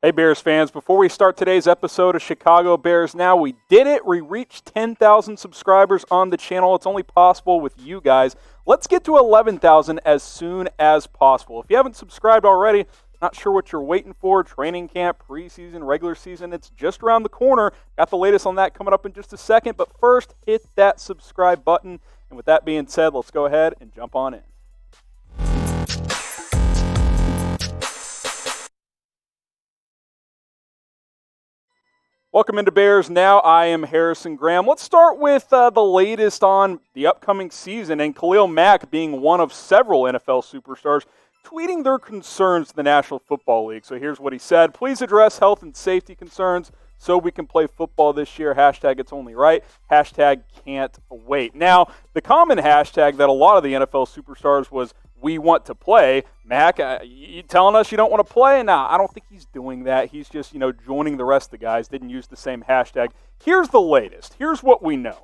Hey Bears fans, before we start today's episode of Chicago Bears Now, we did it. We reached 10,000 subscribers on the channel. It's only possible with you guys. Let's get to 11,000 as soon as possible. If you haven't subscribed already, not sure what you're waiting for, training camp, preseason, regular season, it's just around the corner. Got the latest on that coming up in just a second, but first, hit that subscribe button. And with that being said, let's go ahead and jump on in. Welcome into Bears Now. I am Harrison Graham. Let's start with the latest on the upcoming season and Khalil Mack being one of several NFL superstars tweeting their concerns to the National Football League. So here's what he said. Please address health and safety concerns so we can play football this year. Hashtag it's only right. Hashtag can't wait. Now, the common hashtag that a lot of the NFL superstars was we want to play. Mac, you telling us you don't want to play? Nah, I don't think he's doing that. He's just, joining the rest of the guys. Didn't use the same hashtag. Here's the latest. Here's what we know.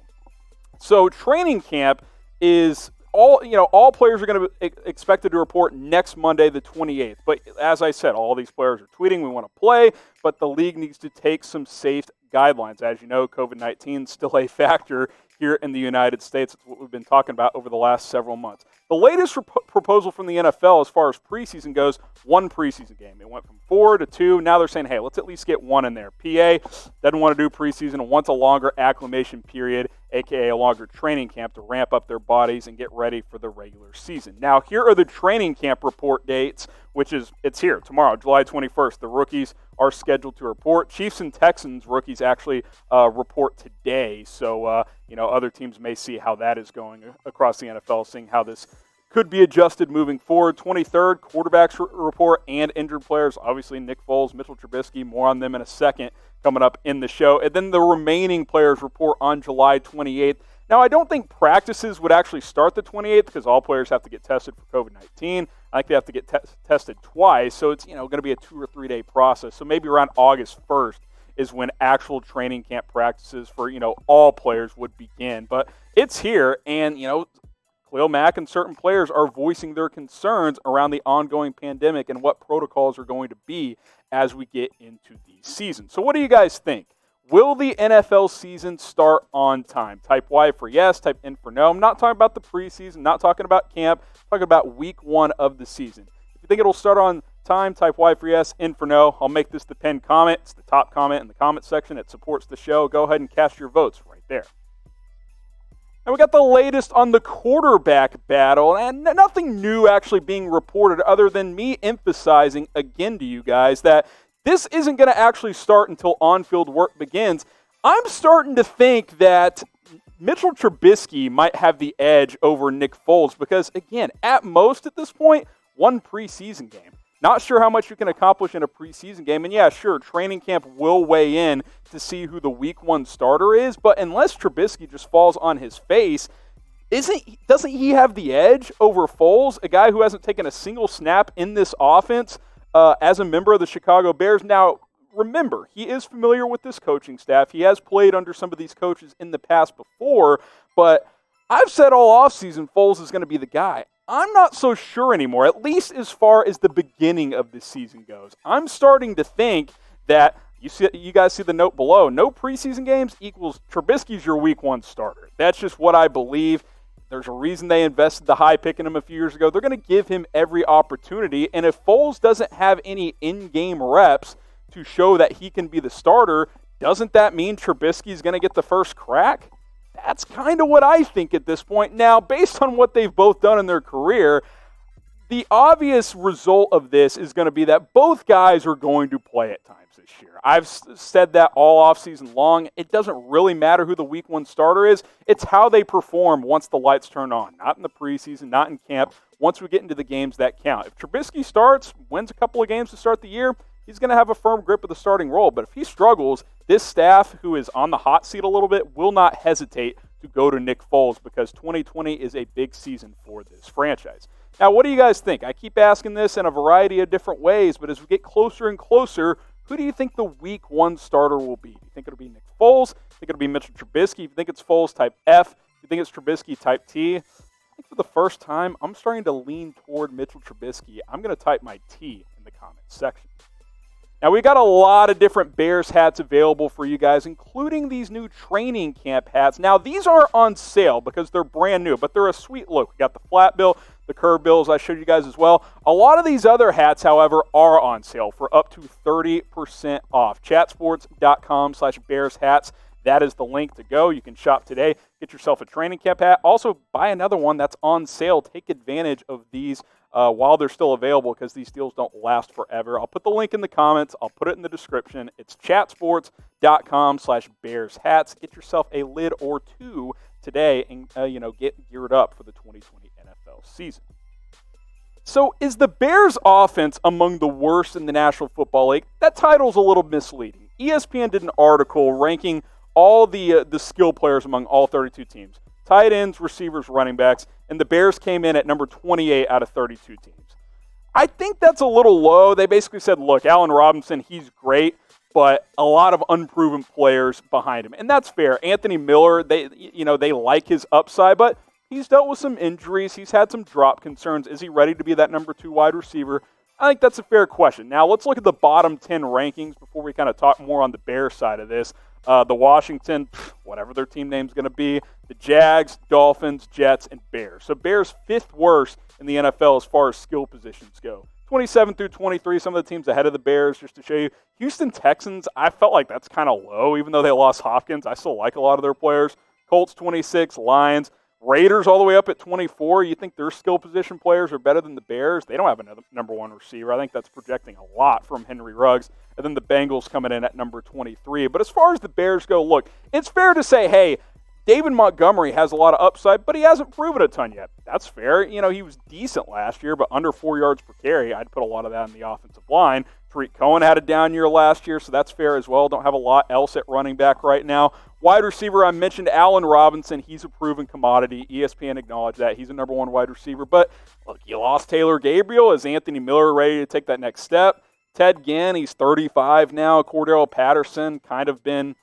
So training camp is all players are going to be expected to report next Monday, the 28th. But as I said, all these players are tweeting we want to play, but the league needs to take some safe guidelines. As you know, COVID-19 is still a factor here in the United States. It's what we've been talking about over the last several months. The latest proposal from the NFL as far as preseason goes, one preseason game. It went from 4 to 2. Now they're saying, hey, let's at least get one in there. PA doesn't want to do preseason and wants a longer acclimation period, a.k.a. a longer training camp to ramp up their bodies and get ready for the regular season. Now, here are the training camp report dates, it's here, tomorrow, July 21st. The rookies are scheduled to report. Chiefs and Texans rookies actually report today. So, other teams may see how that is going across the NFL, seeing how this could be adjusted moving forward. 23rd, quarterbacks report and injured players. Obviously, Nick Foles, Mitchell Trubisky, more on them in a second coming up in the show. And then the remaining players report on July 28th. Now, I don't think practices would actually start the 28th because all players have to get tested for COVID-19. I think they have to get tested twice. So it's, going to be a 2 or 3 day process. So maybe around August 1st is when actual training camp practices for, all players would begin. But it's here, and, Khalil Mack and certain players are voicing their concerns around the ongoing pandemic and what protocols are going to be as we get into the season. So what do you guys think? Will the NFL season start on time? Type Y for yes, type N for no. I'm not talking about the preseason, not talking about camp, I'm talking about week 1 of the season. If you think it'll start on time, type Y for yes, N for no. I'll make this the pinned comment. It's the top comment in the comment section. It supports the show. Go ahead and cast your votes right there. Now we got the latest on the quarterback battle, and nothing new actually being reported other than me emphasizing again to you guys that this isn't going to actually start until on-field work begins. I'm starting to think that Mitchell Trubisky might have the edge over Nick Foles because, again, at most at this point, one preseason game. Not sure how much you can accomplish in a preseason game. And yeah, sure, training camp will weigh in to see who the week 1 starter is. But unless Trubisky just falls on his face, doesn't he have the edge over Foles, a guy who hasn't taken a single snap in this offense as a member of the Chicago Bears? Now, remember, he is familiar with this coaching staff. He has played under some of these coaches in the past before. But I've said all offseason Foles is going to be the guy. I'm not so sure anymore, at least as far as the beginning of this season goes. I'm starting to think that, you guys see the note below, no preseason games equals Trubisky's your week 1 starter. That's just what I believe. There's a reason they invested the high pick in him a few years ago. They're going to give him every opportunity, and if Foles doesn't have any in-game reps to show that he can be the starter, doesn't that mean Trubisky's going to get the first crack? That's kind of what I think at this point. Now, based on what they've both done in their career, the obvious result of this is going to be that both guys are going to play at times this year. I've said that all offseason long. It doesn't really matter who the week 1 starter is. It's how they perform once the lights turn on. Not in the preseason, not in camp. Once we get into the games that count. If Trubisky starts, wins a couple of games to start the year, he's going to have a firm grip of the starting role. But if he struggles, this staff, who is on the hot seat a little bit, will not hesitate to go to Nick Foles because 2020 is a big season for this franchise. Now, what do you guys think? I keep asking this in a variety of different ways, but as we get closer and closer, who do you think the week 1 starter will be? Do you think it'll be Nick Foles? Do you think it'll be Mitchell Trubisky? If you think it's Foles, type F. If you think it's Trubisky, type T. I think for the first time, I'm starting to lean toward Mitchell Trubisky. I'm going to type my T in the comments section. Now, we got a lot of different Bears hats available for you guys, including these new training camp hats. Now, these are on sale because they're brand new, but they're a sweet look. We got the flat bill, the curve bills I showed you guys as well. A lot of these other hats, however, are on sale for up to 30% off. Chatsports.com/Bears hats. That is the link to go. You can shop today. Get yourself a training camp hat. Also, buy another one that's on sale. Take advantage of these while they're still available because these deals don't last forever. I'll put the link in the comments. I'll put it in the description. It's chatsports.com/Bears hats. Get yourself a lid or two today and get geared up for the 2020 NFL season. So is the Bears offense among the worst in the National Football League? That title's a little misleading. ESPN did an article ranking all the skill players among all 32 teams. Tight ends, receivers, running backs, and the Bears came in at number 28 out of 32 teams. I think that's a little low. They basically said, look, Allen Robinson, he's great, but a lot of unproven players behind him. And that's fair. Anthony Miller, they like his upside, but he's dealt with some injuries. He's had some drop concerns. Is he ready to be that number 2 wide receiver? I think that's a fair question. Now, let's look at the bottom 10 rankings before we kind of talk more on the Bears side of this. The Washington, whatever their team name's going to be, the Jags, Dolphins, Jets, and Bears. So Bears 5th worst in the NFL as far as skill positions go. 27 through 23, some of the teams ahead of the Bears, just to show you. Houston Texans, I felt like that's kind of low, even though they lost Hopkins. I still like a lot of their players. Colts 26, Lions, Raiders all the way up at 24. You think their skill position players are better than the Bears? They don't have another number 1 receiver. I think that's projecting a lot from Henry Ruggs. And then the Bengals coming in at number 23. But as far as the Bears go, look, it's fair to say, hey, David Montgomery has a lot of upside, but he hasn't proven a ton yet. That's fair. He was decent last year, but under 4 yards per carry. I'd put a lot of that in the offensive line. Tarik Cohen had a down year last year, so that's fair as well. Don't have a lot else at running back right now. Wide receiver, I mentioned Allen Robinson. He's a proven commodity. ESPN acknowledged that. He's a number 1 wide receiver. But, look, you lost Taylor Gabriel. Is Anthony Miller ready to take that next step? Ted Ginn, he's 35 now. Cordell Patterson, kind of been,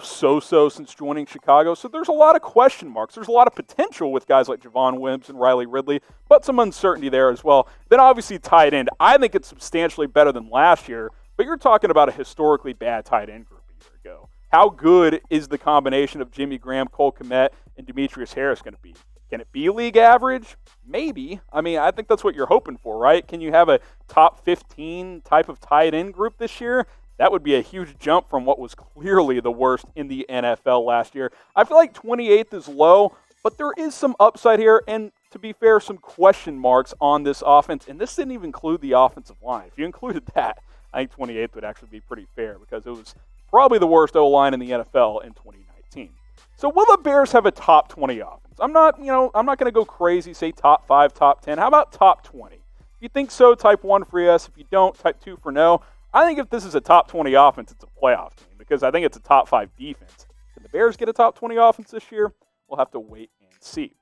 so-so since joining Chicago. So there's a lot of question marks. There's a lot of potential with guys like Javon Wims and Riley Ridley, but some uncertainty there as well. Then obviously tight end. I think it's substantially better than last year, but you're talking about a historically bad tight end group a year ago. How good is the combination of Jimmy Graham, Cole Kmet, and Demetrius Harris going to be? Can it be league average? Maybe. I think that's what you're hoping for, right? Can you have a top 15 type of tight end group this year? That would be a huge jump from what was clearly the worst in the NFL last year. I feel like 28th is low, but there is some upside here, and to be fair, some question marks on this offense. And this didn't even include the offensive line. If you included that, I think 28th would actually be pretty fair because it was probably the worst O-line in the NFL in 2019. So will the Bears have a top 20 offense? I'm not going to go crazy, say top 5, top 10. How about top 20? If you think so, type 1 for yes. If you don't, type 2 for no. I think if this is a top 20 offense, it's a playoff team because I think it's a top 5 defense. Can the Bears get a top 20 offense this year? We'll have to wait and see.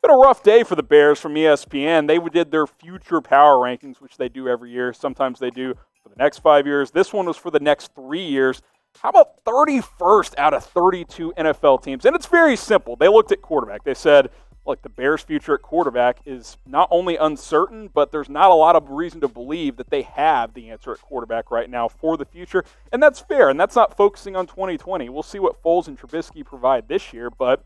Been a rough day for the Bears from ESPN. They did their future power rankings, which they do every year. Sometimes they do for the next 5 years. This one was for the next 3 years. How about 31st out of 32 NFL teams? And it's very simple. They looked at quarterback. They said, look, the Bears' future at quarterback is not only uncertain, but there's not a lot of reason to believe that they have the answer at quarterback right now for the future. And that's fair, and that's not focusing on 2020. We'll see what Foles and Trubisky provide this year, but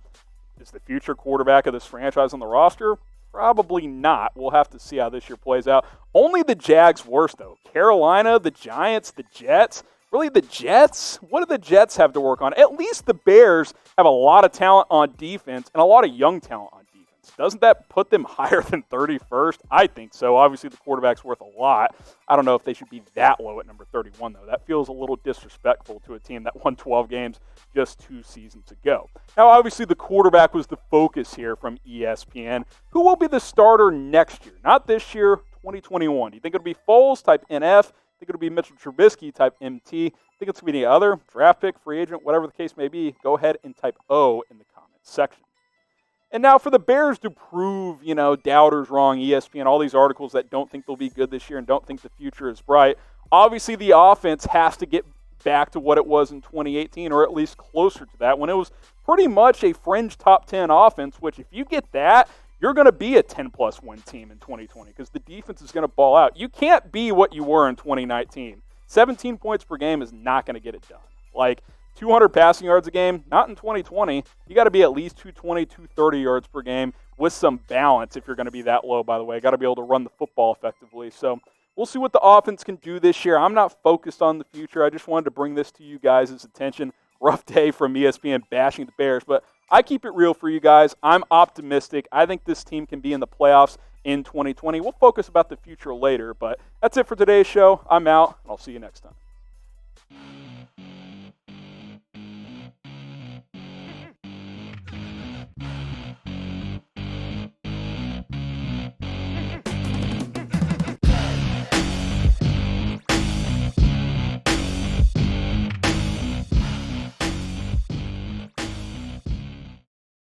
is the future quarterback of this franchise on the roster? Probably not. We'll have to see how this year plays out. Only the Jags worse, though. Carolina, the Giants, the Jets. Really, the Jets? What do the Jets have to work on? At least the Bears have a lot of talent on defense and a lot of young talent on defense. Doesn't that put them higher than 31st? I think so. Obviously, the quarterback's worth a lot. I don't know if they should be that low at number 31, though. That feels a little disrespectful to a team that won 12 games just 2 seasons ago. Now, obviously, the quarterback was the focus here from ESPN. Who will be the starter next year? Not this year, 2021. Do you think it'll be Foles, type NF? Think it'll be Mitchell Trubisky, type MT. Think it's going to be any other draft pick, free agent, whatever the case may be. Go ahead and type O in the comments section. And now for the Bears to prove, doubters wrong, ESPN, all these articles that don't think they'll be good this year and don't think the future is bright. Obviously, the offense has to get back to what it was in 2018, or at least closer to that, when it was pretty much a fringe top 10 offense, which if you get that, you're going to be a 10-plus win team in 2020 because the defense is going to ball out. You can't be what you were in 2019 17 points per game is not going to get it done. Like, 200 passing yards a game, not in 2020. You got to be at least 220, 230 yards per game with some balance if you're going to be that low, by the way. Got to be able to run the football effectively. So we'll see what the offense can do this year. I'm not focused on the future. I just wanted to bring this to you guys' attention. Rough day from ESPN bashing the Bears, but I keep it real for you guys. I'm optimistic. I think this team can be in the playoffs in 2020. We'll focus about the future later, but that's it for today's show. I'm out, and I'll see you next time.